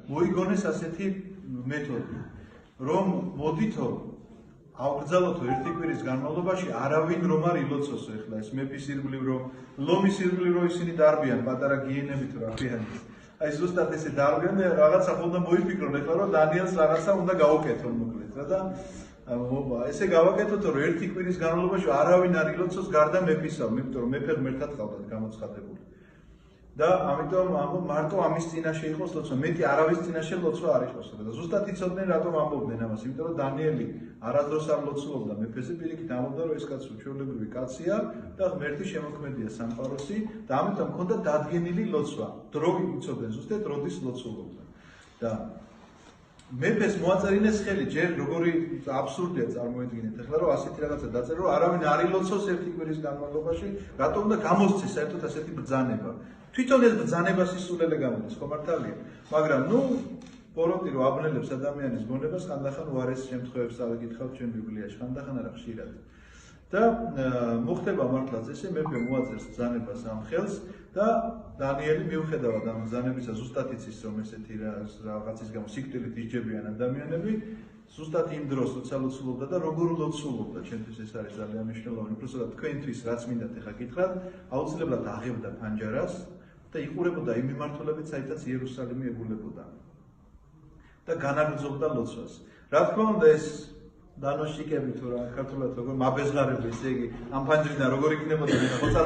მოიგონეს ასეთი მეთოდი, რომ მოდითო ავგზავნოთო ერთი კვირის განმავლობაში არავინ რომ არ ილოცოსო ეხლა ეს მეფის ირგვლივ რომ ლომის ირგვლივ რომ ისინი დარბიან პატარა გიენებით რა ქვიან. აი ზუსტად ესე დარბიან რაღაცა ხონდა მოიფიქრონ ეხლა რომ დანიელს რაღაცა უნდა გაუკეთონ მოკლედ რა და ესე გავაკეთოთ რომ ერთი კვირის განმავლობაში არავინ არ ილოცოს გარდა მეფისა, იმიტომ რომ მეფე ღმერთად ყავდათ გამოცხადებული. და ამიტომ ამბობ მარტო ამის წინაშე იყოს ლოცვა, მეტი არავის წინაშე ლოცვა არ იყოს. და ზუსტად იცოდნენ რატომ ამბობდნენ ამას, იმიტომ რომ დანიელი არასდროს არ ლოცულობდა მეფეზე, პირიქით ამბობდა რომ ეს კაცი უჩვეულებრივი კაცია და ღმერთი შემოქმედია სამყაროსი და ამიტომ ჰქონდა დადგენილი ლოცვა. დრო იცოდნენ ზუსტად როდის ლოცულობდა. და მეფეს მოაწერინეს ხელი, ჯერ როგორი აბსურდია წარმოედგინეთ ახლა რომ ასეთი რაღაცა დაწერა რომ არავინ არ ილოცოს ერთი კვირის განმავლობაში, რატომ უნდა გამოსცეს საერთოდ ასეთი ბრძანება. თვითონ ეს ბრძანება სისულელე გამოდის, ხო მართალია? მაგრამ ნუ პოროტი რომ აბნელებს ადამიანის გონებას, ხანდახან უარეს შემთხვევებს წავიკითხავთ ჩვენ ბიბლიაში, ხანდახან არა ხშირად. და მოხდება მართლაც ესე, მეფე მოაწერს ბრძანებას ამ ხელს და დანიელი მიუხედავად ამ ბრძანებისა ზუსტად იცის რომ ესეთი რაღაცის გამო სიკვდილით ისჯებიან ადამიანები, ზუსტად იმ დროს როცა ლოცულობდა და როგორ ლოცულობდა, ჩვენთვის ეს არის ძალიან მნიშვნელოვანი. უბრალოდ თქვენთვის რაც მინდათ ახლა გითხრათ, აუცილებლად აღებდა ფანჯარას და იყურებოდა იმ მიმართულებით, საიდანაც იერუსალიმი ეგულებოდა. და განაგრძობდა ლოცვას. რა თქმა უნდა ეს დანოშიკები თუ რა ქართულად როგორ მაბეზღარები, ესე იგი ამ ფანჯრიდან როგორ იქნებოდნენ ხოცა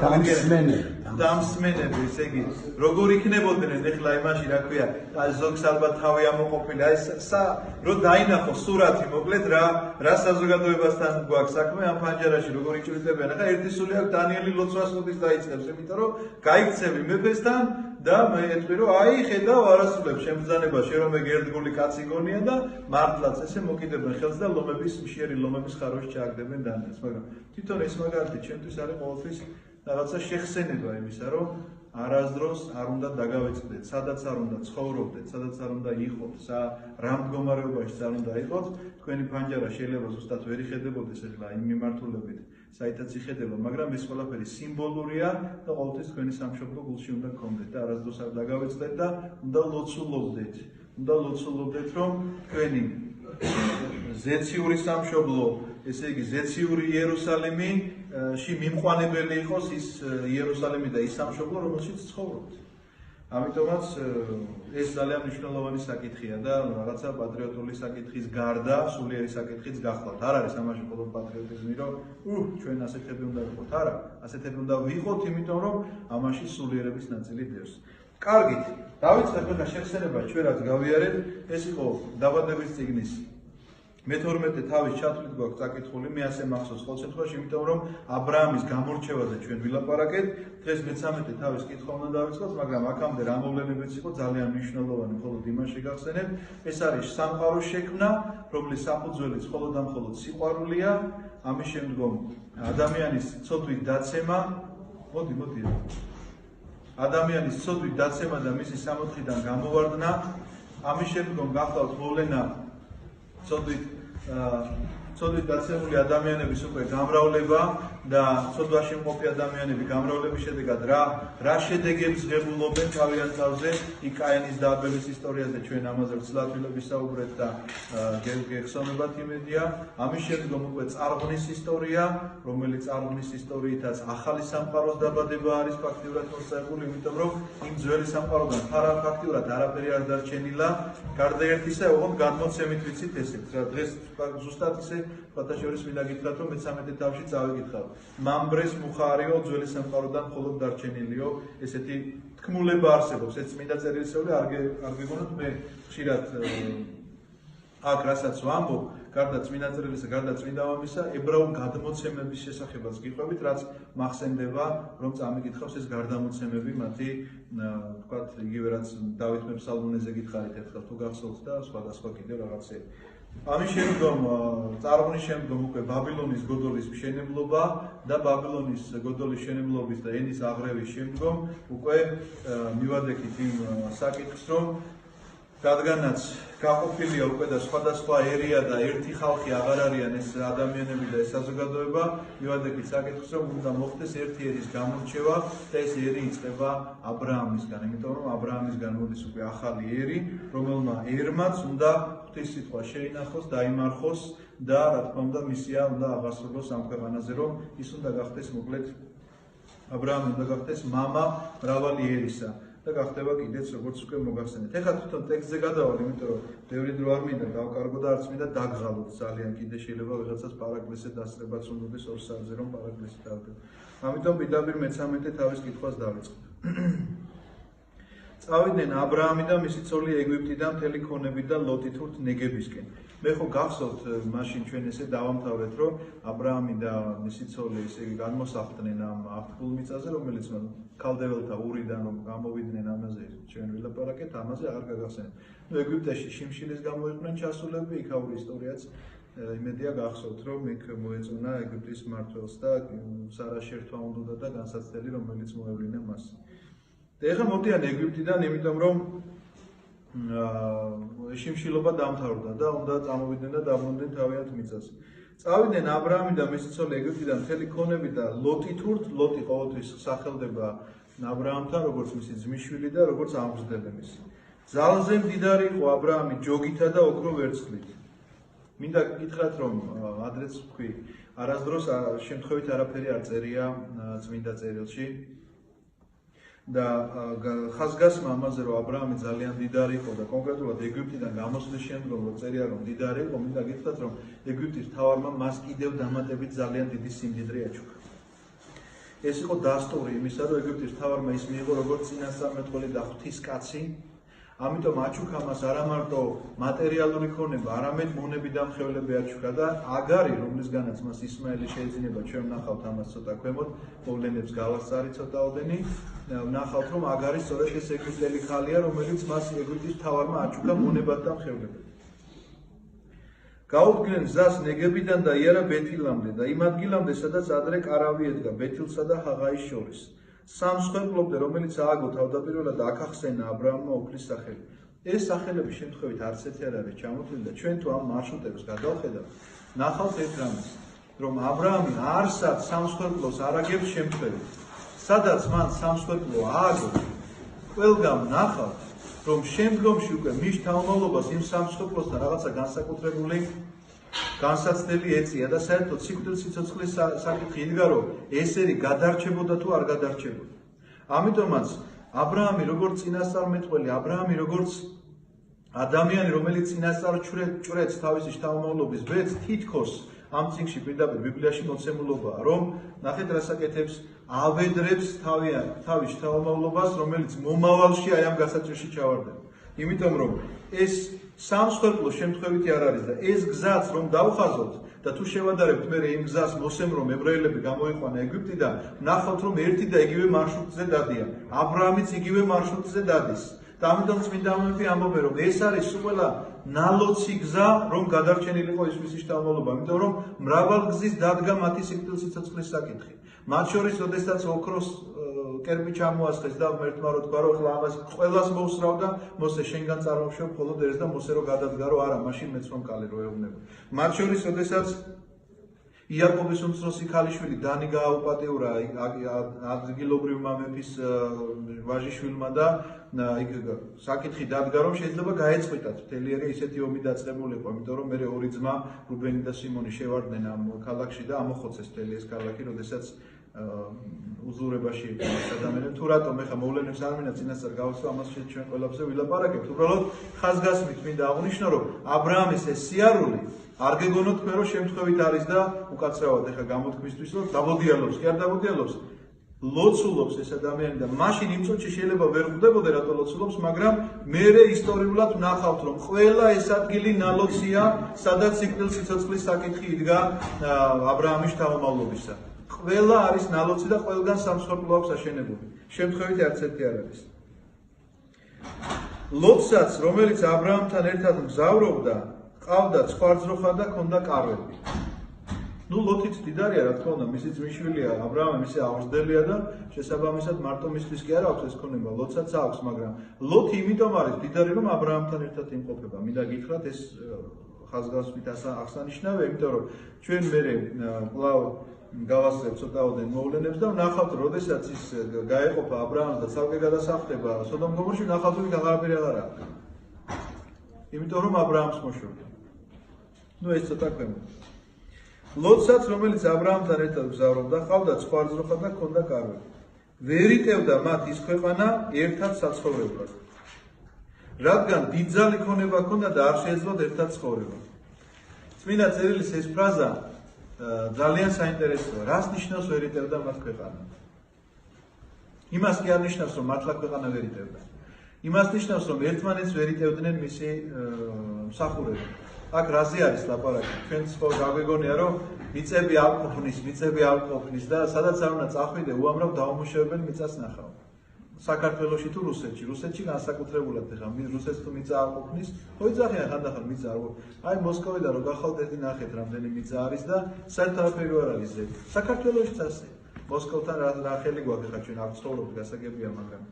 დამსმენები, ესე იგი როგორ იქნებოდნენ ეხლა იმაში რა ქვია, ზოგს ალბათ თავი ამოყოფილი, აი რო დაინახო სურათი მოკლედ რა საზოგადოებასთან გვაქვს საქმე ამ ფანჯარაში როგორ იჭრიდებიან. ახლა ერთი სული აქვს დანიელი ლოცვას მოდის დაიწყებს, იმიტომ რომ გაიქცევი მეფესთან და მე ეტყვი რომ აი ხედავ არასრულებს შემბრძანებაში რომ ეგ ერთგული კაცი გონია და მართლაც ესე მოკიდებენ ხელს და ლომების მშიერი ლომების ხაროში ჩააგდებენ დანიელს. მაგრამ თვითონ ეს მაგალითი ჩვენთვის არის ყოველთვის რაღაცა შეხსენება იმისა რომ არასდროს არ უნდა დაგავიწყდეთ, სადაც არ უნდა ცხოვრობდეთ, სადაც არ უნდა იყოთ, რა მდგომარეობაში არ უნდა იყოთ, თქვენი ფანჯარა შეიძლება ზუსტად ვერ იხედებოდეს ახლა იმ მიმართულებით, საიდანაც იხედება, მაგრამ ეს ყველაფერი სიმბოლურია და ყოველთვის თქვენი სამშობლო გულში უნდა გქონდეთ და არასდროს არ დაგავიწყდეთ და უნდა ლოცულობდეთ. უნდა ლოცულობდეთ რომ თქვენი ზეციური სამშობლო, ესე იგი ზეციური იერუსალიმიში მიმყვანებელი იყოს ის იერუსალიმი და ის სამშობლო, რომელშიც ცხოვრობთ. ამიტომაც ეს ძალიან მნიშვნელოვანი საკითხია და რაღაცა პატრიოტული საკითხის გარდა სულიერი საკითხიც გახლავთ. არ არის ამაში მხოლოდ პატრიოტიზმი, რომ ჩვენ ასეთები უნდა ვიყოთ. არა, ასეთები უნდა ვიყოთ, იმიტომ რომ ამაში სულიერების ნაწილი დევს. კარგით, დავიწყებ ახლა შეხსენება ჩვენ რაც გავიარეთ, ეს იყო დაბადების წიგნის მე-12 თავის ჩათვლით გვაქვს წაკითხული, მე ასე მახსოვს ყოველ შემთხვევაში, იმიტომ რომ აბრაამის გამორჩევაზე ჩვენ ვილაპარაკეთ, დღეს მე-13 თავის კითხვა უნდა დავიწყოთ, მაგრამ აქამდე რა მოვლენებიც იყო ძალიან მნიშვნელოვანი, მხოლოდ იმაში გახსენებ, ეს არის სამყაროს შექმნა, რომლის საფუძველიც მხოლოდ და მხოლოდ სიყვარულია, ამის შემდგომ ადამიანის ცოდვით დაცემა, მოდი ადამიანის ცოდვით დაცემა და მისი სამოთხიდან გამოვარდნა, ამის შემდგომ გახლავთ მოვლენა ცოდვით დაცემული ადამიანების უკვე გამრავლება და ცოდვაში მყოფი ადამიანები გამრავლების შედეგად რა შედეგებს ღებულობენ თავიანთ თავზე, იქ კაინის და აბელის ისტორიაზე ჩვენ ამაზე ვრცლად ვისაუბრეთ და გეხსოვებათ იმედია. ამის შემდგომ უკვე წარღვნის ისტორია, რომელიც წარღვნის ისტორიითაც ახალი სამყაროს დაბადება არის ფაქტიურად მოსწავლებული, იმიტომ რომ იმ ძველი სამყაროდან ფაქტიურად არაფერი არ დარჩენილა, გარდა ერთისა, ოღონდ გადმოცემით ვიცით ესეც. დღეს ზუსტად ისე ფათაშორის მინდა გითხრათ, რომ მე-13 თავში წავიკითხავ. მამბრეს მუხარიო ძველი სამყაროდან მხოლოდ დარჩენილიო, ესეთი თქმულება არსებობს, ეს წმინდა წერილისეული არ გეგონოთ, მე ხშირად აქ რასაც ვამბობ, გარდა წმინდა წერილისა, გარდა წმინდა მამისა, ებრაულ გადმოცემების შესახებაც გიყვებით, რაც მახსენდება, რომ წამიკითხავს ეს გარდამოცემები, მათი, თქვათ, იგივე რაც დავით მეფსალმონეზე გითხარით ერთხელ თუ გახსოვთ და სხვადასხვა კიდევ რაღაცები. ამის შემდგომ წარღვნის შემდგომ უკვე ბაბილონის გოდოლის მშენებლობა და ბაბილონის გოდოლის მშენებლობის და ენის აღრევის შემდგომ უკვე მივადექით იმ საკითხს, რომ რადგანაც გაყოფილია უკვე და სხვადასხვა ერია და ერთი ხალხი აღარ არიან ეს ადამიანები და ეს საზოგადოება, მივადგეთ საკითხს, რომ უნდა მოხდეს ერთი ერის გამორჩევა და ეს ერი იწყება აბრაამისგან, იმიტომ რომ აბრაამისგან მოდის უკვე ახალი ერი, რომელმა ერმაც უნდა ღვთისმსიტყვა შეინახოს, დაიმარხოს და რა თქმა უნდა მისია უნდა აღასრულოს ამ ქვეყანაზე, რომ ის უნდა გახდეს მოკლედ აბრაამი უნდა გახდეს მამა მრავალი ერისა. და გახდება კიდეც როგორც უკვე მოგახსენეთ. ეხლა თვითონ ტექსტზე გადავალ, იმიტომ რომ ბევრი დრო არ მინდა დავკარგო და არც მინდა დაგღალოთ ძალიან კიდე შეიძლება ვიღაცას პარაკლისზე დასწრებაც უნდადეს 2 საათზე რომ პარაკლისი დავდგა. ამიტომ პირდაპირ მე-13 თავის კითხვას დავიწყებ. წავიდნენ აბრაამი და მისი ცოლი ეგვიპტიდან მთელი ქონებით და ლოტი თურთ ნეგებისკენ. მე ხო გახსოვთ მაშინ ჩვენ ესე დავამთავრეთ რომ აბრაამი და მისი ცოლი ესე განმოსახლდნენ ამ აფთულ მიწაზე რომელიც ქალდეველთა ურიდან რომ გამოვიდნენ ამაზე ჩვენ ვილაპარაკეთ ამაზე აღარ გაგახსენებთ. ნუ ეგვიპტეში შიმშილის გამო იყვნენ ჩასულები იქაური ისტორიაც იმედია გახსოვთ რომ იქ მოეწონა ეგვიპტის მმართველს და სარას შერთვა უნდა და განსაცდელი რომელიც მოევლინა მას. და ეხლა მოდიან ეგვიპტიდან იმიტომ რომ შიმშილობა დამთავრდა და უნდა წამოვიდნენ და დაბრუნდნენ თავიანთ მიწაზე. წავიდნენ აბრაამი და მისი ცოლი ეგვიპტიდან მთელი ქონებით და ლოტი თურთ, ლოტი ყოველთვის სახელდება აბრაამთან, როგორც მისი ძმისშვილი და როგორც ამბრძდელი მისი. ძალზე მდიდარი იყო აბრაამი ჯოგითა და ოქრო ვერცხლით. მინდა გითხრათ რომ ადრეც ვქვი, არასდროს შემთხვევით არაფერი არ წერია წმინდა წერილში. და ხაზგასმა ამაზე რომ აბრაამი ძალიან მდიდარი იყო და კონკრეტულად ეგვიპტიდან გამოსვლის შემდგომ რომ წერია რომ მდიდარი იყო, მინდა გითხრათ რომ ეგვიპტის მთავარმა მას კიდევ დამატებით ძალიან დიდი სიმდიდრე აჩუქა. ეს იყო დასტური იმისა, რომ ეგვიპტის მთავარმა ის მიიღო როგორც წინასწარმეტყველი და ღვთისკაცი, ამიტომ აჩუქა მას არა მარტო მატერიალური ქონება, არამედ მონები და მხევლები აჩუქა და აგარი, რომლისგანაც მას ისმაელი შეეძინება, ჩვენ ვნახავთ ამას ცოტა ქვემოთ, მოვლენებს გავასწარი ცოტაოდენი, ვნახავთ რომ აგარი სწორედ ეს ეგვიპტელი ხალია, რომელიც მას ეგვიპტის მთავარმა აჩუქა მონებად და მხევლებით. გაუდგნენ გზას ნეგებიდან და იარა ბეთილამდე და იმ ადგილამდე, სადაც ადრე კარავი ედგა ბეთილსა და ჰაღაის შორის. სამ სხვეპლობდე, რომელიც ააგო თავდაპირველად აკახსენა აბრაამმა უფლის სახელი. ეს სახელების შემთხვევით არც ერთი არ არის ჩამოთვლილი და ჩვენ თუ ამ მარშრუტებს გადავხედავთ, ნახავთ ერთ რამეს, რომ აბრაამი არსად სამ სხვეპლოს არ აგებს შემთხვევით. სადაც მან სამ სხვეპლო ააგო, ყველგან ნახავთ, რომ შემდგომში უკვე მის თავმოყრობას იმ სამ სხვეპლოსთან რაღაცა განსაკუთრებული განსაცდელი ეწია და საერთოდ სიკვდილის სიცოცხლის საკითხი იდგა რომ ეს ერი გადარჩებოდა თუ არ გადარჩებოდა. ამიტომაც აბრაამი როგორც წინასწარმეტყველი, აბრაამი როგორც ადამიანი, რომელიც წინასწარჭვრეთს თავისი შთამომავლობის ბედს, თითქოს ამ წიგნში პირდაპირ ბიბლიაში მოცემულობაა, რომ ნახეთ რა საკეთებს, ავედრებს თავის შთამომავლობას, რომელიც მომავალში აი ამ გასაჭირში ჩავარდება. იმიტომ რომ ეს სამ სხვეპლოს შემთხვევითი არ არის და ეს გზაც რომ დავხაზოთ და თუ შევადარებთ მე იმ გზას მოსემ რომ ებრაელები გამოიყვანა ეგვიპტიდან, ნახავთ რომ ერთი და იგივე მარშრუტზე დადიან. აბრაამიც იგივე მარშრუტზე დადის. და ამიტომ წმინდა ამბები ამბობენ რომ ეს არის ყველა ნალოცი გზა რომ გადარჩენილიყო ის მისი შთამომავლობა, იმიტომ რომ მრავალგზის დადგა მათი სიკვდილსიცოცხლის საკითხი. მათ შორის როდესაც ოქროს კერპი ჩამოასხეს და ერთმა რო თქვა რომ ახლა ამას ყველას მოусრავდა, მოსე შენგან წარმოვშევ მხოლოდ ერთს და მოსე რო გადადგა რომ არა, მაშინ მეც რომ კალი რო ეუბნება. მათ შორის როდესაც იაკობის უმცროსი ქალიშვილი დანი გააუპატიურა ადგილობრივმა მეფის ვაჟიშვილმა და იქ საკითხი დადგა რომ შეიძლება გაეწყვიტათ მთელი ერი ისეთი ომი დაწყებულიყო, იმიტომ რომ მე ორი ძმა რუბენი და სიმონი შევარდნენ ამ ქალაქში და ამოხოცეს მთელი ეს ქალაქი, როდესაც უზურებაში იყო ადამიანები. თუ რატომ ეხა მოვლენებს არ მინდა წინასწარ გავასვა, ამას ჩვენ ყველაფერზე ვილაპარაკებთ. უბრალოდ ხაზგასმით მინდა აღვნიშნო, რომ აბრაამის ეს სიარული არ გეგონოთ თქვენ რომ შემთხვევით არის და უკაცრავად ეხა გამოთქმისთვის რომ დაბოდიალობს, კი არ დაბოდიალობს. ლოცულობს ეს ადამიანი და მაშინ იმ წუთში შეიძლება ვერ ხვდებოდე რატო ლოცულობს, მაგრამ მერე ისტორიულად ვნახავთ რომ ყველა ეს ადგილი ნალოცია, სადაც სიკვდილის სიცოცხლის საკითხი იდგა აბრაამის შთამომავლობისა. ყველა არის ნალოცი და ყველგან სამსხვერპლო აქვს აშენებული. შემთხვევით არც ერთი არ არის. ლოცსაც, რომელიც აბრაამთან ერთად მგზავრობდა, ყავდა ცხვარძროხა და ქონდა კარვები. ნუ ლოთიც დიდარია რა თქმა უნდა, მისი ძმისშვილია აბრაამი, მისი აღზრდელია და შესაბამისად მარტო მისთვის კი არ აქვს ეს ქონება, ლოთსაც აქვს, მაგრამ ლოთი იმიტომ არის დიდარი, რომ აბრაამთან ერთად იმყოფება. მინდა გითხრათ ეს ხაზგასმით აღსანიშნავია, იმიტომ რომ ჩვენ მერე კვლავ გავასწრებ ცოტაოდენ მოვლენებს და ვნახავთ, როდესაც ის გაეყოფა აბრაამს და ცალკე გადასახლდება სოდომ გომორში, ვნახავთ, რომ აღარაფერი აღარ აქვს. იმიტომ რომ აბრაამს მოშორდა. ნუ ეს ცოტა ქვემო. ლოტსაც, რომელიც აბრაამთან ერთად გზავრობდა, ჰყავდა ცხვარძროხა და ჰქონდა კარვები. ვერ იტევდა მათ ის ქვეყანა ერთად საცხოვრებლად. რადგან დიდძალი ქონება ჰქონდა და არ შეეძლოთ ერთად ცხოვრება. წმინდა წერილის ეს ფრაზა ძალიან საინტერესოა. რას ნიშნავს ვერ იტევდა მათ ქვეყანა? იმას კი არ ნიშნავს, რომ მართლა ქვეყანა ვერ იტევდა. იმას ნიშნავს, რომ ერთმანეთს ვერ იტევდნენ მისი მსახურება. აქ რაზე არის ლაპარაკი? ჩვენც ხო გაგვეგონია, რომ მიწები არ ყოფნის და სადაც არ უნდა წახვიდე, უამრავ დაუმუშავებელ მიწას ნახავ. საქართველოში თუ რუსეთში განსაკუთრებულად ეხა რუსეთს თუ მიწა არ ყოფნის, ხო იძახიან ხანდახან მიწა არ ყოფნის. აი მოსკოვიდან რო გახავთ ერთი ნახეთ რამდენი მიწა არის და საერთოდ არაფერი არ არის ზედ. საქართველოშიც ასე. მოსკოვთან რა ხელი გვაქვს ეხა ჩვენ არ ცხოვრობთ, გასაგებია, მაგრამ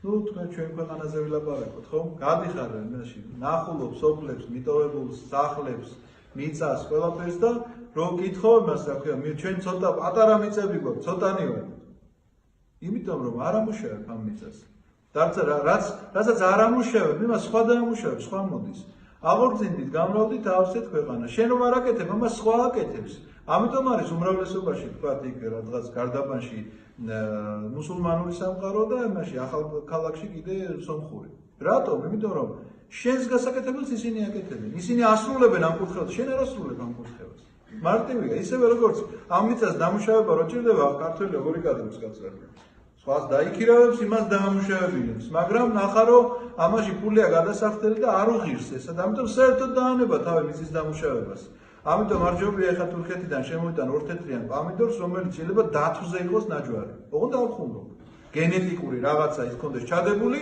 ნუ თქვენ ჩვენ ქვეყანაზე ვილაპარაკოთ, ხო? გადიხარ მაშ ნახულობ სოფლებს, მიტოვებულს, სახლებს, მიწას, ყველაფერს და რო გითხო მას რა ქვია, ჩვენ ცოტა პატარა მიწები გვაქვს, ცოტანი ვარ. იმიტომ რომ არ ამუშავებ ამ მიწას. რასაც არ ამუშავებ, იმას სხვა დაამუშავებ, სხვა მოდის. აღორძინდით, გამრავლდით ავსეთ ქვეყანა. შენ რომ არ აკეთებ, ამას სხვა აკეთებს. ამიტომ არის უმრავლესობაში თქვა იქ რაღაც გარდაბანში მუსულმანური სამყარო და იმაში ახალ ქალაქში კიდე სომხური. რატომ? იმიტომ რომ შენს გასაკეთებელს ისინი აკეთებენ. ისინი ასრულებენ ამ კუთხეებს, შენ არ ასრულებ ამ კუთხეებს. მარტივია, ისევე როგორც ამ მიწას დამუშავება რო ჭირდება, ქართველი როგორი კადრებს გაწევს. სხვას დაიქირავებს, იმას დაამუშავებინებს, მაგრამ ნახა რომ ამაში ფულია გადასახდელი და არ უღირს ესა და ამიტომ საერთოდ დაანება თავი მიწის დამუშავებას. ამიტომ არ ჯობია ეხა თურქეთიდან შემოვიტან ორთეთრიან პამიდორს, რომელიც შეიძლება დათვზე იყოს ნაჯვარი. ოღონდ არ ხუმრობ. გენეტიკური რაღაცა ის კონდეს ჩადებული,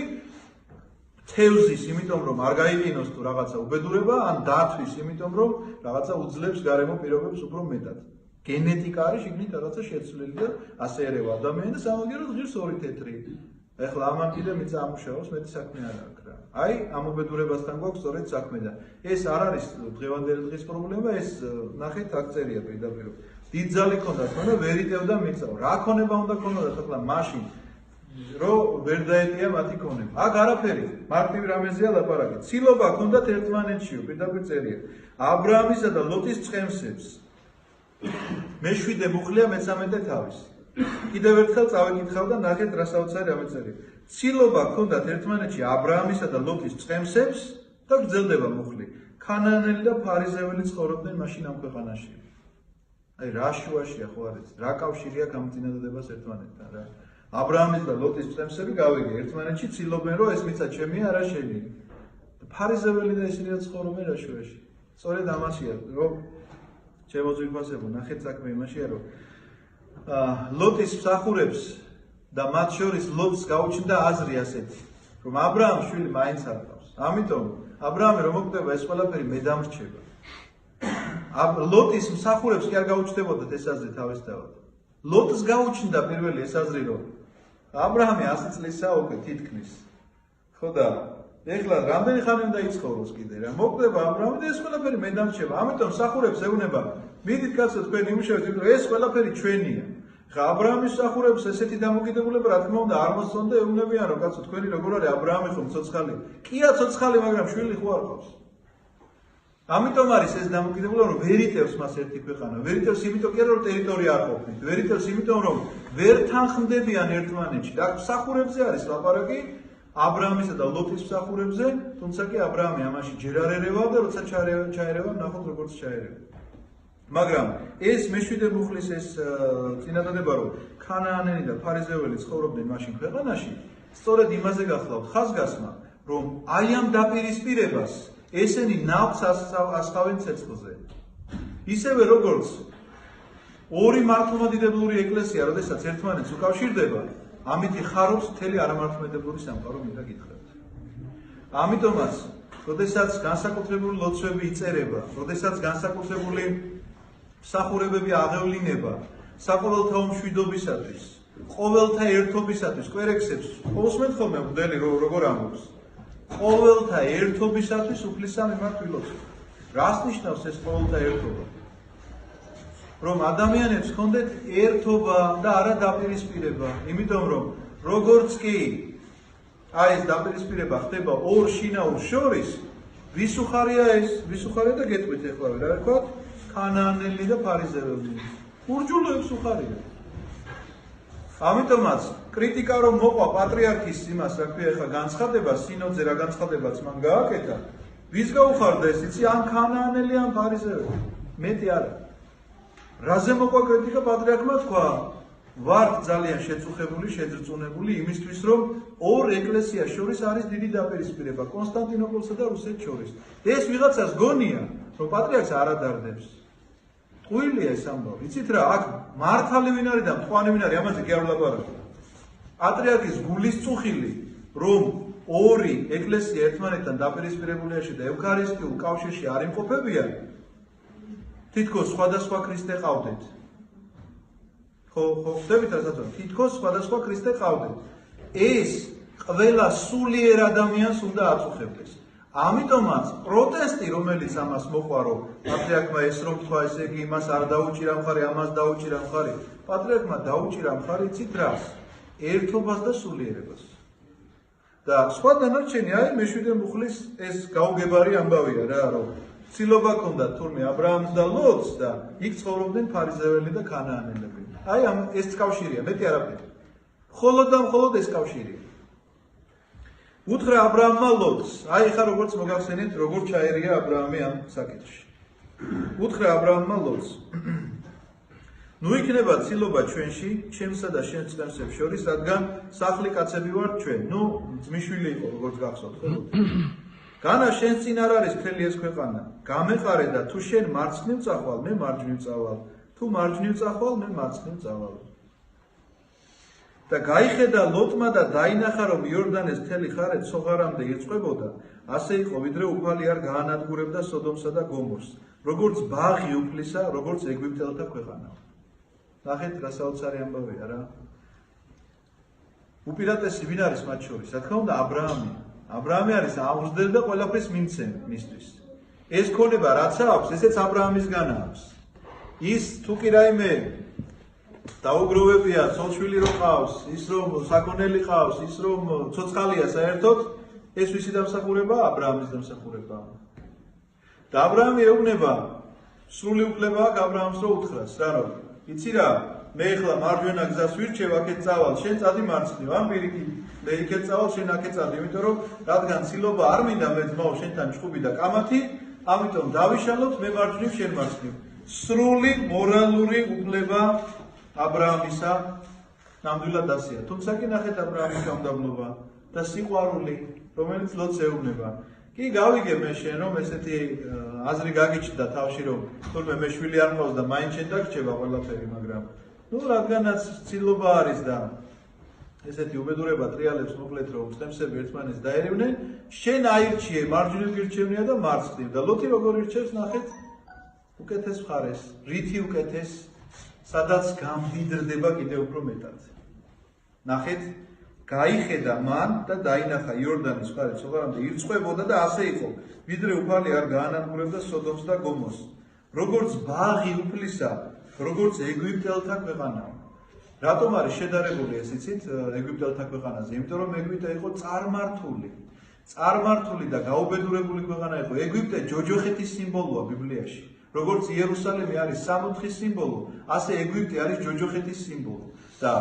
თევზის, იმიტომ რომ არ გაიყინოს თუ რაღაცა უბედურება, ან დათვის, იმიტომ რომ რაღაცა უძლებს გარემო პირობებს უფრო მეტად. გენეტიკა არის შიგნით რაღაცა შეცვლილი და ასე ერევა ადამიანი და სამაგიეროდ ღირს ორი თეთრი. ეხლა ამან კიდე მიწა ამუშავოს, მეტი საქმე არ აქვს რა. აი, ამ უბედურებასთან გვაქვს სწორედ საქმე და ეს არ არის დღევანდელი დღის პრობლემა, ეს ნახეთ აქ წერია პირდაპირ. დიდძალი ქონდა თქო, ვერ იტევდა მიწა. რა ქონება უნდა ქონოდათ ახლა მაშინ, რომ ვერ დაეტია მათი ქონება. აქ არაფერი, მარტივი რამეზეა ლაპარაკი. ცილობა ქონდათ ერთმანეთშიო, პირდაპირ წერია. აბრაამისა და ლოტის წყემსებს. მეშვიდე მუხლია მე-13 თავის. კიდევ ერთხელ წავეკითხავ და ნახეთ რა საოცარი ამეწერია. ცილობა ქონდათ ერთმანეთში აბრაამისა და ლოტის წყემსებს და გრძელდება მუხლი. ქანაანელი და ფარიზეველი ცხოვრობდნენ მაშინ ამ ქვეყანაში. აი რა შუაშია ხო არის? რა კავშირი აქვს ამ წინადადებას ერთმანეთთან რა? აბრაამის და ლოტის წყემსები გავიგე ერთმანეთში ცილობენ რომ ეს მიწა ჩემია, არა შენი. ფარიზეველი და ისინი ცხოვრობენ რა შუაში. სწორედ ამაშია რომ შემოძვირფასებო, ნახეთ საქმე იმაშია რომ ლოტის მსახურებს და მათ შორის ლოტს გაუჩნდა აზრი ასეთი, რომ აბრაამს შვილი მაინც არ ყავს. ამიტომ აბრაამი რომ მოკვდება ეს ყველაფერი მე დამრჩება. ლოტის მსახურებს კი არ გაუჩნდებოდათ ეს აზრი თავისთავად. ლოტს გაუჩნდა პირველი ეს აზრი რომ აბრაამი 100 წლისაა უკვე თითქმის. ხო და ეხლა რამდენი ხანი უნდა იცხოვროს კიდე რა? მოკვდება აბრაამი და ეს ყველაფერი მე დამრჩება. ამიტომ მსახურებს ეუბნება, მიდით კაცო თქვენ იმუშავეთ, იმიტომ რომ ეს ყველაფერი ჩვენია. ხა აბრაამის მსახურებს ესეთი დამოკიდებულება რა თქმა უნდა არ მოსწონ და ეუბნებიან რომ კაცო თქვენი როგორ არის აბრაამი ხომ ცოცხალი? კია ცოცხალი, მაგრამ შვილი ხო არ ყავს. ამიტომ არის ეს დამოკიდებულება რომ ვერ იტევს მას ერთი ქვეყანა. ვერ იტევს იმიტომ კი არა რომ ტერიტორია არ ყოფნით. ვერ იტევს იმიტომ რომ ვერ თანხმდებიან ერთმანეთში. და მსახურებზე არის ლაპარაკი. აბრაამისა და ლოტის მსახურებზე, თუმცა კი აბრაამი ამაში ჯერ არ ერევა და როცა ჩაერევა, ნახოთ როგორც ჩაერევა. მაგრამ ეს მეშვიდე მუხლის ეს წინადადება რომ ქანაანელი და ფარიზეველი ცხოვრობდნენ მაშინ ქვეყანაში, სწორედ იმაზე გახლავთ ხაზგასმა, რომ აი ამ დაპირისპირებას ესენი ნავთს ასხავენ ცეცხლზე. ისევე როგორც ორი მართლმადიდებლური ეკლესია, როდესაც ერთმანეთს უკავშირდება, ამითი ხარობს მთელი არამართლმადიდებლური სამყარო, მინდა გითხრათ. ამიტომაც, როდესაც განსაკუთრებული ლოცვები იწერება, როდესაც განსაკუთრებული მსახურებები აღევლინება საყოველთაო მშვიდობისათვის, ყოველთა ერთობისათვის, კვერექსებს ყოველსმენთ ხოლმე მღვდელი როგორ ამბობს. ყოველთა ერთობისათვის უფლისა მიმართ ვილოცავ. რას ნიშნავს ეს ყოველთა ერთობა? რომ ადამიანებს ჰქონდეთ ერთობა და არა დაპირისპირება, იმიტომ რომ როგორც კი აი ეს დაპირისპირება ხდება ორ შინაურ შორის, ვის უხარია ეს? ვის უხარია და გეტყვით ეხლა რა ვთქვათ? ქანაანელი და ფარიზეველები. ურჯულოებს უხარია. ამიტომაც კრიტიკა რომ მოყვა პატრიარქის იმას, რა ქვია ეხლა განცხადება, სინოდზე რა განცხადებაც მან გააკეთა, ვის გაუხარდა ეს იცი? ან ქანაანელი, ან ფარიზეველები. მეტი არა. რაზე მოყვა კრიტიკა პატრიარქმა თქვა? ვართ ძალიან შეწუხებული, შეძრწუნებული იმისთვის, რომ ორ ეკლესიას შორის არის დიდი დაპირისპირება, კონსტანტინოპოლსა და რუსეთს შორის. ეს ვიღაცას გონია, რომ პატრიარქს არ ადარდებს. ტყუილია ეს ამბავი. იცით რა, აქ მართალი ვინ არის და მწვანე ვინ არის, ამაზე კი არ ვლაპარაკობ. პატრიარქის გულისწუხილი, რომ ორი ეკლესია ერთმანეთთან დაპირისპირებულიაში და ევქარისტიულ კავშირში არ იმყოფებიან, თითქოს სხვადასხვა ქრისტე ყავდეთ. ხო, ხდებით რასაც ვთქვი, თითქოს სხვადასხვა ქრისტე ყავდეთ. ეს ყველა სულიერ ადამიანს უნდა აწუხებდეს. ამიტომაც პროტესტი, რომელიც ამას მოყვა, რომ პატრიარქმა ეს რომ თქვა, ესე იგი იმას არ დაუჭირა მხარი, ამას დაუჭირა მხარი, პატრიარქმა დაუჭირა მხარი, იცით რას? ერთობას და სულიერებას. და სხვა დანარჩენი, აი მეშვიდე მუხლის ეს გაუგებარი ამბავია რა, რომ ცილობა ჰქონდათ თურმე აბრაამს და ლოტს და იქ ცხოვრობდნენ ფარიზეველი და ქანაანელები. აი ამ ეს კავშირია, მეტი არაფერი. მხოლოდ და მხოლოდ ეს კავშირია. უთხრა აბრაამმა ლოტს, აი ხა როგორც მოგახსენეთ, როგორ ჩაერია აბრაამი ამ საკითხში. უთხრა აბრაამმა ლოტს. ნუ იქნება ცილობა ჩვენში, ჩემსა და შენ წყემსებს შორის, რადგან სახლი კაცები ვართ ჩვენ. ნუ ძმისშვილი იყო, როგორც გახსოვთ, ხო? განა შენ წინ არ არის მთელი ეს ქვეყანა. გამეყარე და თუ შენ მარცხნივ წახვალ, მე მარჯვნივ წავალ. თუ მარჯვნივ წახვალ, მე მარცხნივ წავალ. და გაიხედა ლოტმა და დაინახა, რომ იორდანეს მთელი ხარე ცოღარამდე ირწყვებოდა, ასე იყო, ვიდრე უფალი არ გაანადგურებდა სოდომსა და გომორს, როგორც ბაღი უფლისა, როგორც ეგვიპტელთა ქვეყანა. ნახეთ, რა საოცარი ამბავია რა. უპირატესი ვინ არის მათ შორის? რა თქმა უნდა, აბრაამი. აბრაამი არის აღმზრდელი და ყველაფრის მიმცემი მისთვის. ეს ქონება რაც აქვს, ესეც აბრაამისგან აქვს. ის თუ კი რაიმე დაუგროვებია, ცოლშვილი რო ყავს, ის რომ საკონელი ყავს, ის რომ ცოცხალია საერთოდ, ეს ვისი დამსახურებაა? აბრაამის დამსახურებაა. და აბრაამი ეუბნება, სრული უფლება აქვს აბრაამს რო უთხრას, რა რომ, იცი რა, მე ახლა მარჯვენა გზას ვირჩევ, აქეთ წავალ, შენ წადი მარცხნივ, ან პირიქით, მე იქეთ წავალ, შენ აქეთ წადი, იმიტომ რომ რადგან ცილობა არ მინდა მე ძმაო შენთან ჭუბი და კამათი, ამიტომ დავიშალოთ მე მარჯვნივ, შენ მარცხნივ. სრული მორალური უფლება აბრაამისა ნამდვილად ასია. თუმცა კი ნახეთ აბრაამის გამდაბლობა და სიყვარული, რომელიც ლოტს ეუბნება. კი გავიგე მე შენ რომ ესეთი აზრი გაგიჩნდა თავში რომ თურმე მე შვილი არ მყავს და მაინც შენ დაგრჩება ყველაფერი, მაგრამ ნუ რადგანაც ცილობა არის და ესეთი უბედურება ტრიალებს მოკლედ რომ სტემსები ერთმანეთს დაერევნენ, შენ აირჩიე, მარჯვნივ გირჩევნია და მარცხნივ და ლოტი როგორ ირჩევს ნახეთ უკეთეს მხარეს, რითი უკეთეს, სადაც გამდიდრდება კიდევ უფრო მეტად. ნახეთ, გაიხედა მან და დაინახა იორდანის მხარე ცოღარამდე ირწყვებოდა და ასე იყო, ვიდრე უფალი არ გაანადგურებდა სოდომს და გომორს, როგორც ბაღი უფლისა, როგორც ეგვიპტელთა ქვეყანაა. რატომ არის შედარებული ეს იცით ეგვიპტელთა ქვეყანაზე? იმიტომ რომ ეგვიპტე იყო წარმართული და გაუბედურებული ქვეყანა იყო. ეგვიპტე ჯოჯოხეთის სიმბოლოა ბიბლიაში. როგორც იერუსალიმი არის სამოთხის სიმბოლო, ასე ეგვიპტე არის ჯოჯოხეთის სიმბოლო. და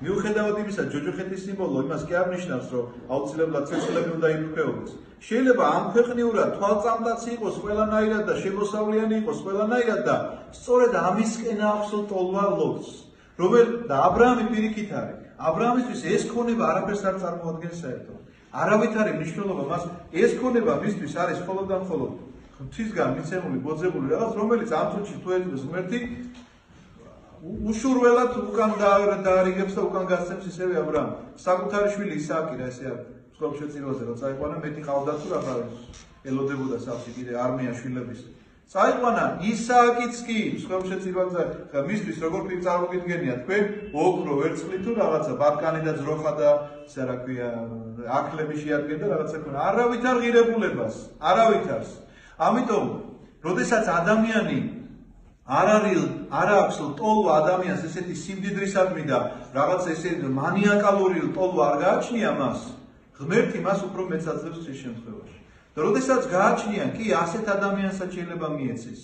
მიუხედავად იმისა, ჯოჯოხეთის სიმბოლო იმას კი არ ნიშნავს, რომ აუცილებლად ცეცხლები უნდა იფრქვეოდეს. შეიძლება ამ ქვეყნიურად თვალწამტაცი იყოს ყველანაირად და შემოსავლიანი იყოს ყველანაირად და სწორედ ამისკენ აქვს ტოლვა ლოტს. და აბრაამი პირიქით არის. აბრაამისთვის ეს ქონება არაფერს არ წარმოადგენს საერთოდ. არავით არის მნიშვნელობა მას. ეს ქონება მისთვის არის მხოლოდ და მხოლოდ ღვთისგან მიცემული, მოძებული რაღაც, რომელიც ამ წუთში თუ ეძებს ღმერთი, უშურველად უკან დაარიგებს და უკან გასცემს ისევე აბრაამ. საკუთარი შვილი ისააკი რა ესე არის. მსგავ შეწირვაზე რომ წაიყვანა, მეტი ყავდა თუ რაღაცა ელოდებოდა სახლში კიდე არმია შვილების. წაიყვანა ისააკიც კი მსხვერპლშეწირვაზე მისთვის როგორ წარმოგიდგენია თქვენ ოქრო ვერცხლი თუ რაღაცა ბატკანი და ძროხა და ისა რა ქვია ახლები შეადგენდა რაღაცა ქონა არავით არ ღირებულებას არავით არს ამიტომ როდესაც ადამიანი არ აქვს ტოლვა ადამიანს ესეთი სიმდიდრისადმი და რაღაც ესეთი მანიაკალური ტოლვა არ გააჩნია მას ღმერთი მას უფრო მეც აძლევს ხის შემთხვევაში და როდესაც გააჩნიან კი ასეთ ადამიანსაც შეიძლება მიეცეს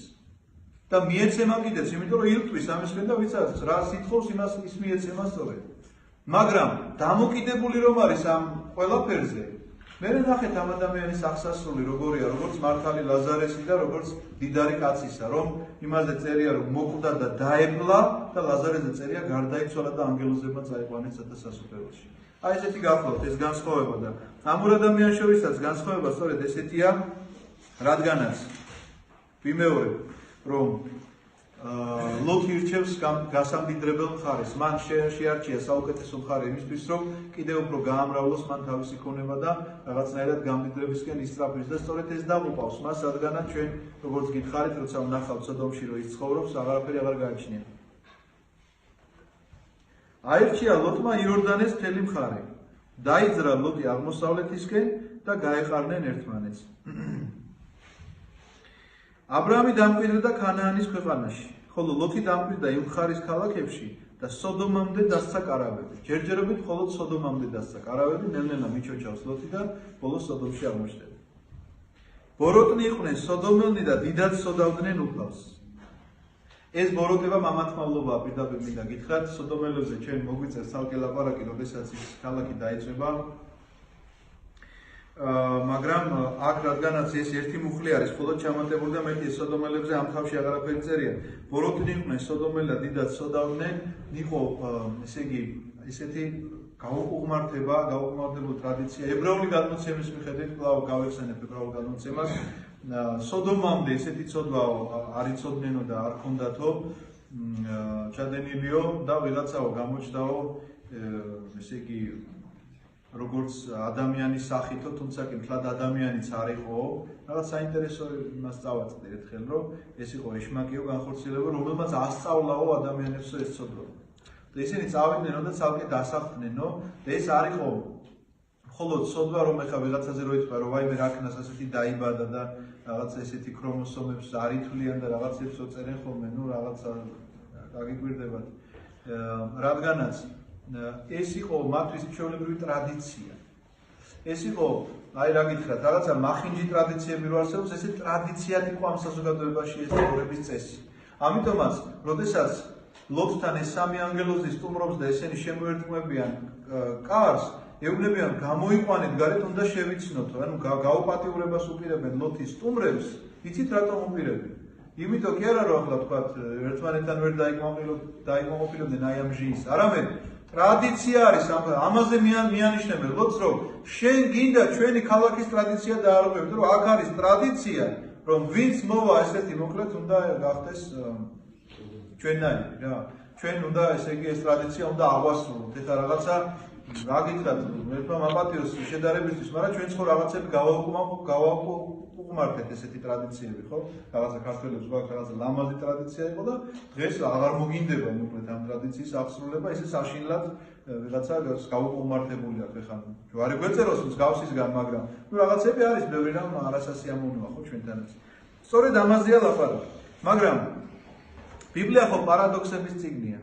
და მიეცემა კიდეც იმიტომ რომ ილტვის ამისკენ და ვიცაც რა სიტყვის იმას ის მიეცემა სწორედ მაგრამ დამოკიდებული რომ არის ამ ყველაფერზე მე ნახეთ ამ ადამიანის აღსასრული როგორია როგორც მართალი ლაზარესი და როგორც დიდარი კაცისა რომ იმაზე წერია რომ მოკვდა და დაებლა და ლაზარეზე წერია გარდაიცვალა და ანგელოზებმა წაიყვანეს სასუფეველში აი ესეთი გახლავთ ეს განსხვავება და ამ ორ ადამიანს შორისაც განსხვავება სწორედ ესეთია რადგანაც ვიმეორებ რომ ლოთი ირჩევს გასამდიდრებელ მხარეს მან შეარჩია საუკეთესო მხარე იმისთვის რომ კიდევ უფრო გაამრავლოს მან თავისი ქონება და რაღაცნაირად გამდიდრებისკენ ისწრაფვის და სწორედ ეს დაუყავს მას რადგანაც ჩვენ როგორც გითხარით როცა ვნახავთ სოდომში რომ ის ცხოვრობს აღარაფერი აღარ გააჩნია აირჩია ლოტმა იორდანეს მთელი მხარე დაიძრა ლოტი აღმოსავლეთისკენ და გაეყარნენ ერთმანეთს აბრაამი დამკვიდრდა ქანაანის ქვეყანაში ხოლო ლოტი დამკვიდრდა იმ მხარის ქალაქებში და სოდომამდე დასცა კარავები ჯერჯერობით მხოლოდ სოდომამდე დასცა კარავები ნელ-ნელა მიჩოჩავს ლოტი და ბოლოს სოდომში აღმოჩნდება ბოროტნი იყვნენ სოდომელნი და დიდად სოდავდნენ უფალს ეს ბოროტება მამათმავლობაა პირდაპირ მინდა გითხრათ სოდომელებზე ჩვენ მოგვიწევს ცალკე ლაპარაკი როდესაც ის ქალაქი დაიწვება მაგრამ აქ რადგანაც ეს ერთი მუხლი არის მხოლოდ ჩამატებული და მეტი სოდომელებზე ამ თავში აღარაფერი წერია ბოროტნი იყვნენ სოდომელი და დიდად სოდავდნენ იყო ესე იგი ესეთი გაუყუმარტებული ტრადიცია ებრაული გადმოცემის მიხედვით კვლავ გავეხსენებ ებრაულ გადმოცემას სოდომამდე ესეთი ცოდვა არ იცოდნენ და არ ქონდათო ჩადენილიო და ვიღაცაო გამოჩნდაო ესე იგი როგორც ადამიანის სახითო თუმცა კი მთლად ადამიანიც არ იყო რაღაც საინტერესო იმას წავაწყდი ერთხელ რომ ეს იყო ეშმაკიო განხორციელება რომელმაც ასწავლაო ადამიანებსო ეს ცოდვა და ისინი წავიდნენ და ცალკე დასახლდნენო და ეს არ იყო მხოლოდ ცოდვა რომ ეხა ვიღაცაზე რო ეთქვა რომ ვაიმე რაკნას ასეთი დაიბადა და რაღაც ესეთი ქრომოსომებს არ ითვლიან და რაღაცებს ოწერენ ხოლმე ნუ რაღაცა გაგიკვირდებათ რადგანაც ეს იყო მათთვის ჩვეულებრივი ტრადიცია ეს იყო აი რა გითხრათ რაღაცა მახინჯი ტრადიციები რო არსებობს ესე ტრადიციად იყო ამ საზოგადოებაში ეს ცხოვრების წესი ამიტომაც როდესაც ლოტთან ეს სამი ანგელოზი სტუმრობს და ესენი შემოერთმევიან კარს ეუბნებიან გამოიყვანეთ გარეთ უნდა შევიცნოთ ანუ გაუპატიურებას უპირებენ ლოტის სტუმრებს იცით რატომ უპირებენ იმიტომ კი არა რომ ახლა თქვა ერთმანეთთან ვერ დაიკმაყოფილებდნენ აი ამ ჟიის არამედ ტრადიცია არის ამაზე მიანიშნებენ ლოტს რომ შენ გინდა ჩვენი ქალაქის ტრადიცია დაარღვევდეთ რომ აქ არის ტრადიცია რომ ვინც მოვა ესეთი მოკლედ უნდა გახდეს ჩვენნაირი რა ჩვენ უნდა ესე იგი ეს ტრადიცია უნდა აღვასრულოთ ეხლა რაღაცა რა გითხრათ ერთმა მაპატიოს შედარებისთვის მაგრამ ჩვენც ხო რაღაცები გავაუყუმართეთ ესეთი ტრადიციები ხო რაღაცა ქართველებს გვაქვს რაღაცა ლამაზი ტრადიცია იყო და დღეს აღარ მოგინდება მოკლედ ამ ტრადიციის აღსრულება ესე საშინლად ვიღაცა გავაუყუმართებული აქვს ეხლა ჯვარი გვეწეროს მსგავსისგან მაგრამ ნუ რაღაცები არის ბევრი რამ არასასიამოვნოა ხო ჩვენთანაც სწორედ ამაზეა ლაპარაკი მაგრამ ბიბლია ხო პარადოქსების წიგნია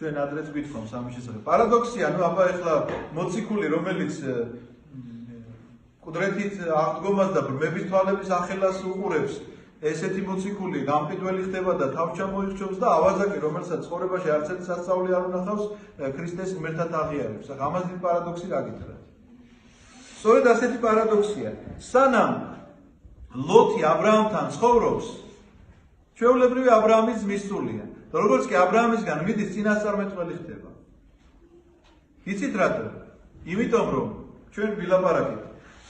ჩვენ ადრეც გვითხოვს ამის შესახებ პარადოქსია ნუ აბა ეხლა მოციქული რომელიც კუდრეთით აღდგომას და ბრმების თვალების ახელას უყურებს ესეთი მოციქული გამყიდველი ხდება და თავს ჩამოიხჩობს და ავაზაკი რომელსაც ცხოვრებაში არც ერთი სასწაული არ უნახავს ქრისტეს ღმერთად აღიარებს ახლა ამაზე პარადოქსი რა გითხრათ სწორედ ასეთი პარადოქსია სანამ ლოტი აბრაამთან ცხოვრობს ჩვეულებრივი აბრაამის მისწულია როგორც კი აბრაამისგან მიდის წინასწარმეტყველი ხდება. იცით რატო? იმიტომ რომ ჩვენ ვილაპარაკეთ.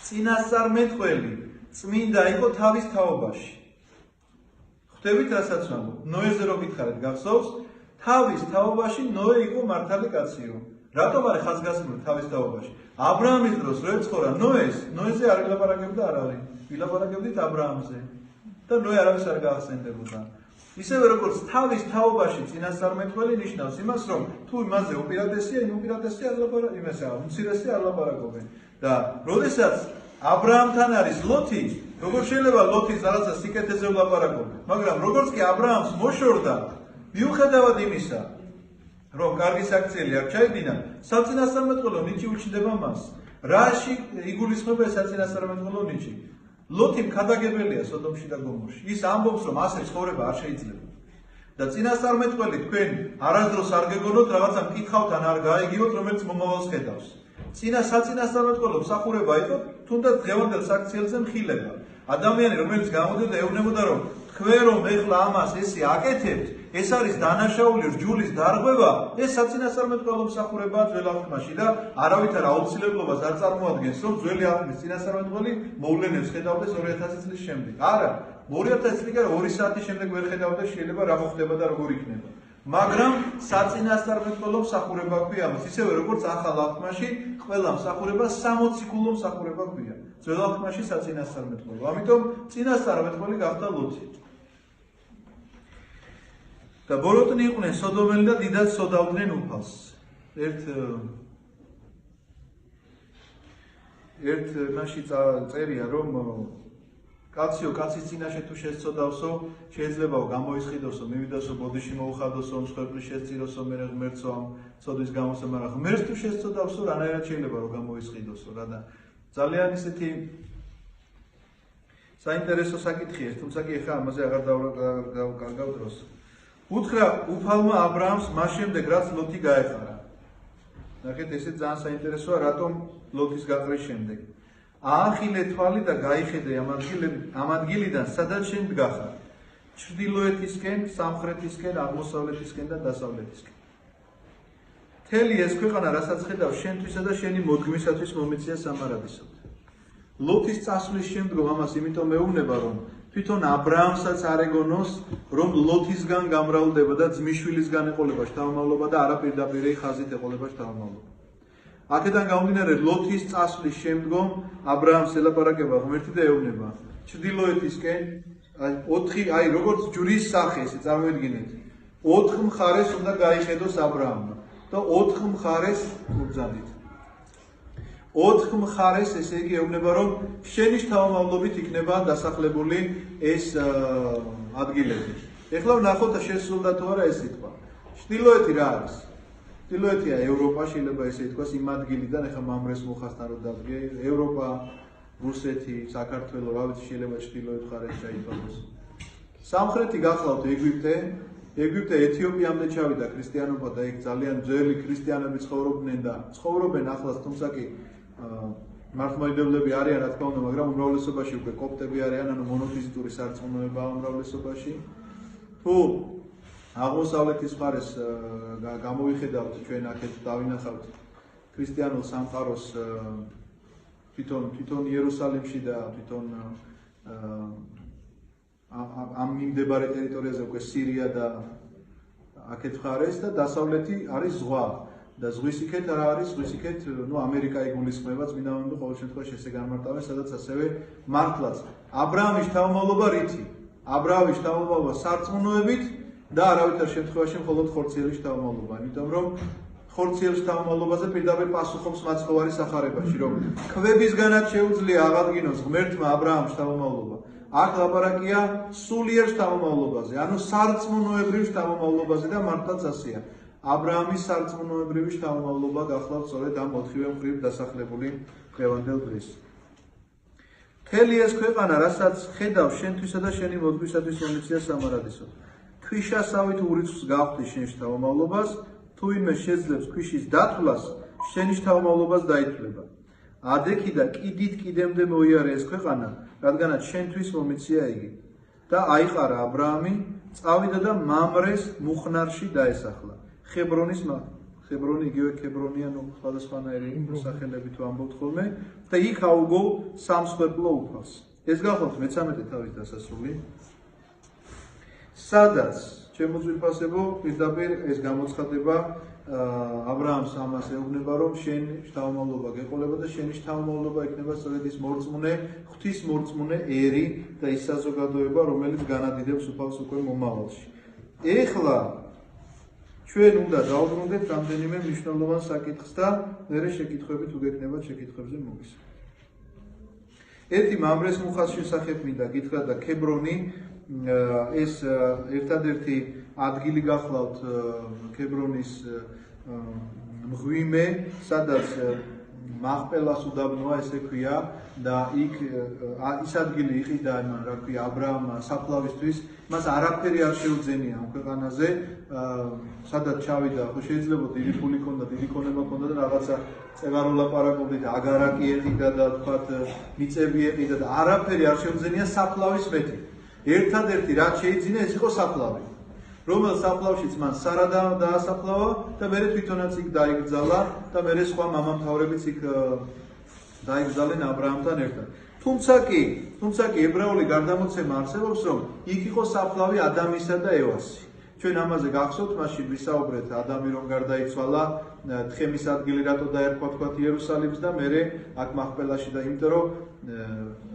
წინასწარმეტყველი წმინდა იყო თავის თაობაში. ხვდებით რასაც ვამბობ? ნოეზე რო გითხარით გახსოვს, თავის თაობაში ნოე იყო მართალი კაციო. რატომ არის ხაზგასმული თავის თაობაში? აბრაამის დროს რო ეცხოვრა ნოეზე არ ილაპარაკებდა არავინ. ილაპარაკებდით აბრაამზე. და ნოე არავის არ გაახსენდებოდა. ისევე როგორც თავის თაობაში წინასწარმეტყველი ნიშნავს იმას, რომ თუ იმაზე უპირატესია, უპირატესია უმცირესი არ ლაპარაკობენ. და როდესაც აბრაამთან არის ლოთი, როგორ შეიძლება ლოთის რაღაცა სიკეთეზე ვლაპარაკობენ? მაგრამ როგორც კი აბრაამს მოშორდა, მიუხედავად იმისა, რომ კარგი საქციელი არ ჩაედინა, საწინასწარმეტყველო ნიჭი უჩნდება მას. რაში იგულისხმება ეს საწინასწარმეტყველო ნიჭი? ლოთი მქადაგებელია სოდომში და გომორში. ის ამბობს, რომ ასე ცხოვრება არ შეიძლება. და წინასწარმეტყველი თქვენ არასდროს არ გეგონოთ რაღაცა მკითხავთან არ გაიგივოთ, რომელიც მომავალს ხედავს. საწინასწარმეტყველო მსახურება იყო თუნდაც დღევანდელ საქციელზე მხილება. ადამიანი, რომელიც გამოდიოდა ეუბნებოდა, რომ თქვენ რომ ეხლა ამას ესე აკეთებთ, ეს არის დანაშაული რჯულის დარღვევა, ეს საწინასწარმეტყველო მსახურებაა ძველ აღთქმაში და არავითარ აუცილებლობას არ წარმოადგენს, რომ ძველი აღთქმის წინასწარმეტყველი მოვლენებს ხედავდეს 2000 წლის შემდეგ. არა, 2000 წელი კი 2 საათის შემდეგ ვერ ხედავდა შეიძლება რა მოხდება და როგორ იქნება. მაგრამ საწინასწარმეტყველო მსახურება ქვია ამას, ისევე როგორც ახალ აღთქმაში ყველა მსახურებას 60 ქულო მსახურება ქვია. ძველ აღთქმაში საწინასწარმეტყველო. ამიტომ წინასწარმეტყველი გახდა ლოთი. და ბოროტნი იყვნენ სოდომელი და დიდად სოდავდნენ უფალს. ერთ მაშინ წერია, რომ კაციო კაცის წინაშე თუ შეცოდავსო, შეიძლებაო გამოისყიდოსო, მივიდოსო, ბოდიში მოუხადოსო, მსხვერპლის შეწიროსო, მე ღმერთსო ამ ცოდვის გამოსა, მაგრამ ღმერთს თუ შეცოდავსო, რანაირად შეიძლება რომ გამოისყიდოსო, რა და ძალიან ისეთი საინტერესო საკითხია, თუმცა კი ეხლა ამაზე აღარ დავკარგავ დროს. უთხრა უფალმა აბრაამს მას შემდეგ რაც ლოთი გაეხარა. ნახეთ, ესე ძალიან საინტერესოა, რატომ ლოთის გაყრის შემდეგ. აახილე თვალი და გაიხედე ამ ადგილიდან, სადაც შენ დგახარ. ჩრდილოეთისკენ, სამხრეთისკენ, აღმოსავლეთისკენ და დასავლეთისკენ. მთელი ეს ქვეყანა, რასაც ხედავ შენთვისა და შენი მოდგმისათვის მომეცია სამარადისოდ. ლოთის წასვლის შემდგომ ამას იმიტომ მეუბნება, რომ თვითონ აბრაამსაც არ ეგონოს, რომ ლოთისგან გამრავლდება და ძმისშვილისგან ეყოლება შთამომავლობა და არა პირდაპირ ხაზით ეყოლება შთამომავლობა. აქედან გამომდინარე, ლოთის წასვლის შემდგომ აბრაამს ელაპარაკება ღმერთი და ეუბნება ჩრდილოეთისკენ, აი როგორც ჯვრის სახე, ესე წარმოიდგინეთ, 4 მხარეს უნდა გაიხედოს აბრაამმა და 4 მხარეს უბრძანდით. 4 მხარეს, ესე იგი ეუბნება, რომ შენი შთამომავლობით იქნება დასახლებული ეს ადგილები. ეხლა ვნახოთ შესრულდა თუ არა ეს სიტყვა. ჩრდილოეთი რა არის? ჩრდილოეთია ევროპა, შეიძლება ესე ითქვას, იმ ადგილიდან, ეხლა მამრეს მუხასთან რო დადგე, ევროპა, რუსეთი, საქართველო, რა ვიცი, შეიძლება ჩრდილოეთ მხარეს ჩაითვალოს. სამხრეთი გახლავთ ეგვიპტე, ეგვიპტე ეთიოპიამდე ჩავიდა ქრისტიანობა და იქ ძალიან ძველი ქრისტიანები ცხოვრობდნენ და ცხოვრობენ ახლაც, თუმცა კი მართლმადიდებლები არიან, რა თქმა უნდა, მაგრამ უმრავლესობაში უკვე კოპტები არიან, ანუ მონოფიზიტური სარწმუნოებაა უმრავლესობაში. თუ აღმოსავლეთის მხარეს გამოვიხედავთ, ჩვენ აქეთ დავინახავთ ქრისტიანულ სამყაროს თვითონ იერუსალიმში და თვითონ ამ მიმდებარე ტერიტორიაზე უკვე სირია და აქეთ მხარეს და დასავლეთი არის ზღვა. და ზღვის იქეთ რა არის? ზღვის იქეთ, ამერიკა იგულისხმება, წმინდა მამები ყოველ შემთხვევაში ესე განმარტავენ, სადაც ასევე მართლაც აბრაამის შთამომავლობა რითი? აბრაამის შთამომავლობა სარწმუნოებით და არავითარ შემთხვევაში მხოლოდ ხორციელის შთამომავლობა, იმიტომ რომ ხორციელის შთამომავლობაზე პირდაპირ პასუხობს მაცხოვარი სახარებაში, რომ ქვებისგანაც შეუძლია აღადგინოს ღმერთმა აბრაამს შთამომავლობა. აქ ლაპარაკია სულიერ შთამომავლობაზე, ანუ სარწმუნოებრივ შთამომავლობაზე და მართლაც ასეა. აბრაამის სარწმუნოებრივი შთამომავლობა გახლავთ სწორედ ამ 4-ვე მხრივ დასახლებული დღევანდელ დღეს. მთელი ეს ქვეყანა, რასაც ხედავ შენთვისა და შენი მოდგმისათვის მომეცია სამარადისოდ. ქვიშასავით ურიცხვს გახვდი შენ შთამომავლობას, თუ ვინმე შეძლებს ქვიშის დათვლას, შენი შთამომავლობას დაითვლება. ადექი და კიდით კიდემდე მოიარე ეს ქვეყანა, რადგანაც შენთვის მომეცია იგი. და აიყარა აბრაამი, წავიდა და მამრეს მუხნარში დაესახლა. ხებრონი იგივე ქებრონია, სხვადასხვანაირი სახელებით ვამბობთ ხოლმე და იქ აუგო სამსხვერპლო უფალს. ეს გახლავთ მე-13 თავის დასასრული. სადაც ჩემო ძვირფასებო, პირდაპირ ეს გამოცხადება აბრაამს ამას ეუბნება, რომ შენ შთამომავლობა გეყოლება და შენი შთამომავლობა იქნება სწორედ ის მორწმუნე, ღვთის მორწმუნე ერი და ის საზოგადოება, რომელიც განადიდებს უფალს უკვე მომავალში. ეხლა ჩვენ უნდა დავუბრუნდეთ რამდენიმე მნიშვნელოვან საკითხს და მერე შეკითხვები თუ გექნებათ შეკითხვებზე მოგისმენთ. ერთი მამრეს მუხას შესახებ მინდა გითხრათ და ქებრონი ეს ერთადერთი ადგილი გახლავთ ქებრონის მღვიმე, სადაც მაღპელას უდაბნოა ესე ქვია და იქ ის ადგილი იყიდა რა ქვია აბრაამ საფლავისთვის, მას არაფერი არ შეუძენია ამ ქვეყანაზე, სადაც ჩავიდა, ხო შეიძლება დიდი ფული ქონდა, დიდი ქონება ქონდა და რაღაცა წეგარულაპარაკობდით, აგარაკი ეყიდა და თქვათ მიწები ეყიდა და არაფერი არ შეუძენია საფლავის მეტი. ერთადერთი რაც შეიძინა ეს იყო საფლავი. რომელ საფლავშიც მან სარა დაასაფლავა და მერე თვითონაც იქ დაიგრძალა და მერე სხვა მამამთავრებიც იქ დაიგრძალნენ აბრაამთან ერთად. თუმცა კი ებრაული გარდამოცემა არსებობს, რომ იქ იყო საფლავი ადამისა და ევასი. ჩვენ ამაზე გახსოვთ, მაშინ ვისაუბრეთ ადამი რომ გარდაიცვალა, თხემის ადგილი რატო დაერქვა თქვათ იერუსალიმს და მერე აქ მაღპელაში და იმიტომ რომ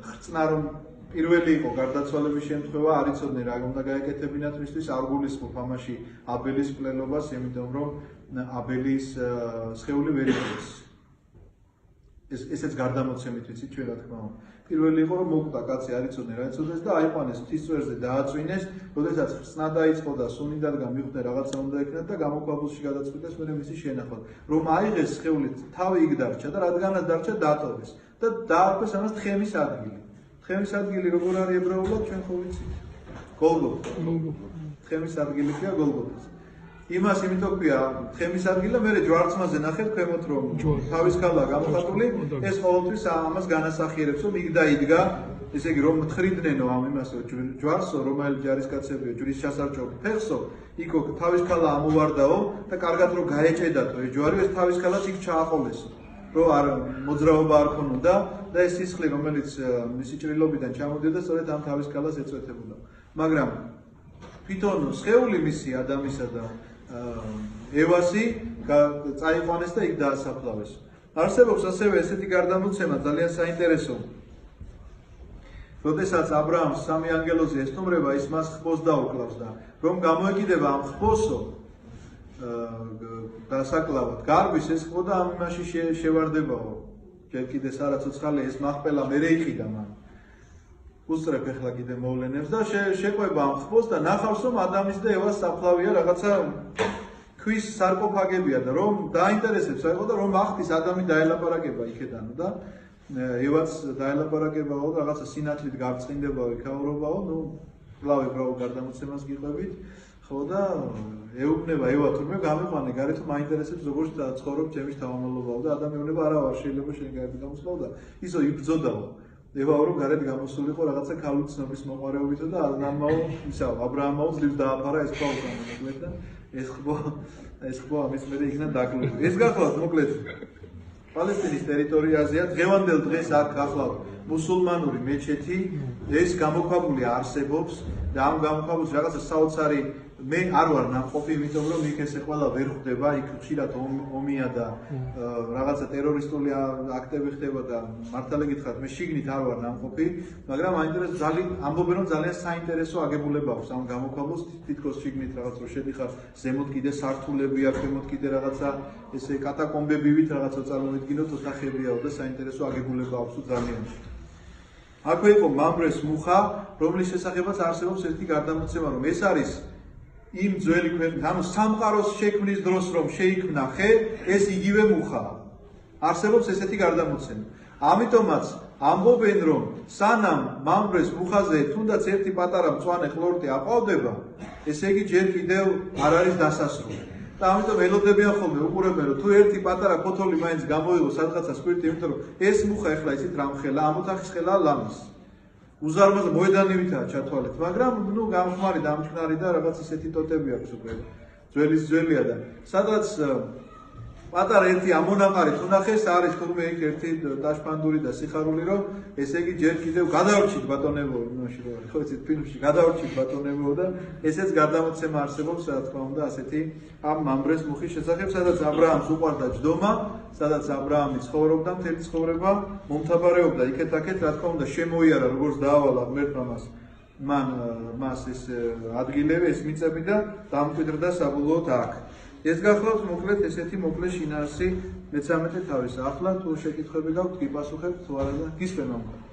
ხრწნა რომ პირველი იყო გარდაცვალების შემთხვევა, არ იცოდნენ რა უნდა გაეკეთებინათ მისთვის, არ გულისხმობ ამაში აბელის მკვლელობას, იმიტომ რომ აბელის სხეული ვერ იღებს. ესეც გარდამოცემით ვიცით ჩვენ რა თქმა უნდა. პირველი იყო რომ მოკვდა კაცი არ იცოდნენ რა იცოდეს და აიყვანეს ღვთის წვერზე დააწვინეს, როდესაც ხრწნა დაიწყო და სუნიდადგან მიხვდნენ რაღაცა უნდა ეკნათ და გამოქვაბულში გადაწყვიტეს მერე მისი შენახვა. რომ აიღეს სხეული თავი იქ დარჩა და რადგანაც დარჩა დატოვეს და დაარქვეს ამას თხემის ადგილი. თხემის ადგილი როგორ არის ებრაულად ჩვენ ხო ვიცით? გოლგოთა. თხემის ადგილი ქვია გოლგოთას. იმას იმიტომ ქვია თხემის ადგილი და მერე ჯვარცმაზე ნახეთ ქვემოთ რომ თავის ქალა გამოხატული, ეს ყოველთვის ამას განასახიერებს, რომ იქ დაიდგა, ესე იგი რომ მთხრიდნენ ამ იმასო ჯვარსო, რომელი ჯარისკაცებია, ჯვრის ჩასარჭო ფეხსო, იქო თავის ქალა ამოვარდაო და კარგად რომ გაეჭედათო ეს ჯვარი, ეს თავის ქალას იქ ჩააყოლესო. რომ არ მოძრაობა არ ქონოდა და ეს სისხლი რომელიც მისი ჭრილობიდან ჩამოდიოდა სწორედ ამ თავის ქალას ეწვეთებოდა. მაგრამ თვითონ სხეული მისი ადამისა და ევასი წაიყვანეს და იქ დაასაფლავეს. არსებობს ასევე ესეთი გარდამოცემა ძალიან საინტერესო. როდესაც აბრაამს სამი ანგელოზი ესტუმრება, ის მას ხბოს დაუკლავს და რომ გამოეკიდება ამ ხბოსო დასაკლავად გარბის ეს ხბო და ამ იმაში შევარდებაო. ჯერ კიდე არა ცოცხალი ეს მაღპელა მერე იყიდა მან. უსწრებ ეხლა კიდე მოვლენებს და შეყვება ამ ხბოს და ნახავს რომ ადამის და ევას საფლავია რაღაცა ქვის სარკოფაგებია და რომ დაინტერესებს აიღო და რომ ახტის ადამი დაელაპარაკება იქედანო და ევას დაელაპარაკებაო და რაღაცა სინათლით გავწყინდებაო იქაურობაო, ნუ კლავ ებრაულ გარდამოცემას გიყვებით. ხო და ეუბნება ევა თურმე გამიყვანე გარეთ მაინტერესებს როგორც ცხოვრობ ჩემი შთამომავლობაო და ადამიანება არა ვარ შეიძლება შენ გარეთ გამოსვლაო და ისო იბრძოდაო ევა რომ გარეთ გამოსულიყო რაღაცა ქალუცნობის მოყარეობითო და ამაო ისა აბრაამაო ძლივ დააფარა ეს ყო უკან მოკლედ და ეს ყო ამის მერე იქნა დაკლული ეს გახლავთ მოკლედ პალესტინის ტერიტორიაზეა დღევანდელ დღეს აქ გახლავთ მუსულმანური მეჩეთი ეს გამოქვაბული არსებობს და ამ გამოქვაბულში რაღაცა საოცარი მე არ ვარ ნამყოფი, იმიტომ რომ იქ ესე ყველა ვერ ხვდება, იქ ხშირად ომია და რაღაცა ტერორისტული აქტები ხდება და მართალი გითხრათ, მე შიგნით არ ვარ ნამყოფი, მაგრამ მაინტერესებს ძალიან ამბობენ რომ ძალიან საინტერესო აგებულება აქვს ამ გამოქვაბულს, თითქოს შიგნით რაღაც რო შედიხარ, ზემოთ კიდე სართულები აქვს, ზემოთ კიდე რაღაცა ესე კატაკომბებივით რაღაცა წარმოვიდგინოთ, ოთახებიაო და საინტერესო აგებულება აქვს ძალიან. აქვე იყო მამრეს მუხა, რომლის შესახებაც არსებობს ერთი გარდამოცემა, რომ ეს არის იმ ძველი ქვეყნის, ანუ სამყაროს შექმნის დროს რომ შეიქმნა ხე, ეს იგივე მუხაა. არსებობს ესეთი გარდამოცემა. ამიტომაც ამბობენ რომ სანამ მამრეს მუხაზე თუნდაც ერთი პატარა მწვანე ყლორტი აყვავდება, ესე იგი ჯერ კიდევ არ არის დასასრული. და ამიტომ ელოდებიან ხოლმე უყურებენ რომ თუ ერთი პატარა ფოთოლი მაინც გამოიღო სადღაცა სკვირტი, იმიტომ რომ ეს მუხა ახლა იცით რა მხელა, ამ ოთახის ხელაა ლამის. უზარმაზო მოედანივითაა ჩათვალეთ, მაგრამ ნუ გამხმარი დამჭკნარი და რაღაც ისეთი ტოტები აქვს უკვე ძველია და სადაც პატარა ერთი ამონაყარი თუ ნახეს არის თურმე იქ ერთი ტაშპანდური და სიხარული რომ ესე იგი ჯერ კიდევ გადავრჩით ბატონებო იმაში რომ ხო იცით ფილმში გადავრჩით ბატონებო და ესეც გარდამოცემა არსებობს რა თქმა უნდა ასეთი ამ მამბრეს მუხის შესახებ სადაც ა ブラ ამს უყვარდა ჯდომა სადაც ა ブラ ამი ცხოვრობდა მთელი ცხოვრება მომთაბარეობდა იქეთ-აქეთ რა თქმა უნდა შემოიარა როგორც დაავალა ღმერთმა მას ეს ადგილები ეს მიწები და დამკვიდრდა საბოლოოდ აქ ეს გახლავს მოკლედ ესეთი მოკლე შინაარსი მე-13 თავის ახლა თუ შეკითხვები გაქვთ კი პასუხებთ თუ არა და გისმენთ